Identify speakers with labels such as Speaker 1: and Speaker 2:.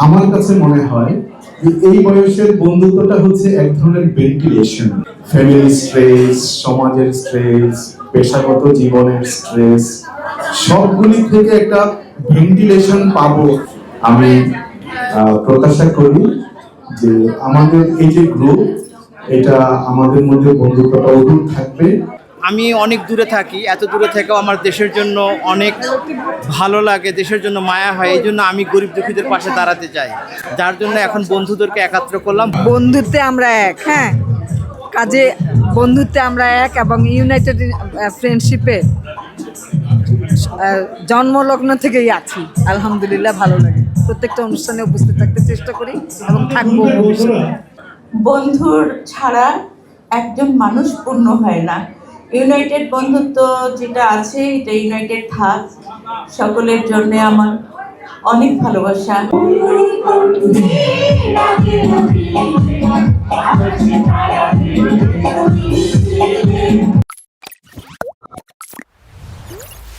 Speaker 1: আমার কাছে মনে হয় যে এই বয়সের বন্ধুত্বটা হচ্ছে এক ধরনের ভেন্টিলেশন। ফ্যামিলি স্ট্রেস, সমাজের স্ট্রেস, পেশাগত জীবনের স্ট্রেস, সবগুলি থেকে একটা ভেন্টিলেশন পাবো। আমি প্রত্যাশা করি যে আমাদের এই যে গ্রুপ, এটা আমাদের মধ্যে বন্ধুত্বটা অটুট থাকবে।
Speaker 2: আমি অনেক দূরে থাকি, এত দূরে থেকেও আমার দেশের জন্য অনেক ভালো লাগে, দেশের জন্য মায়া হয়, এই জন্য আমি গরিব দুঃখীদের পাশে দাঁড়াতে চাই, যার জন্য এখন বন্ধুদেরকে একাত্র করলাম।
Speaker 3: বন্ধুত্বে আমরা এক, হ্যাঁ, কাজে বন্ধুত্বে আমরা এক এবং ইউনাইটেড ফ্রেন্ডশিপে জন্মলগ্ন থেকেই আছি। আলহামদুলিল্লাহ, ভালো লাগে। প্রত্যেকটা অনুষ্ঠানে উপস্থিত থাকতে চেষ্টা করি এবং থাকবো।
Speaker 4: বন্ধুর ছাড়া একজন মানুষ পূর্ণ হয় না। ইউনাইটেড বন্ধুত্ব যেটা আছে, এটা ইউনাইটেড থাক। সকলের জন্য আমার অনেক ভালোবাসা।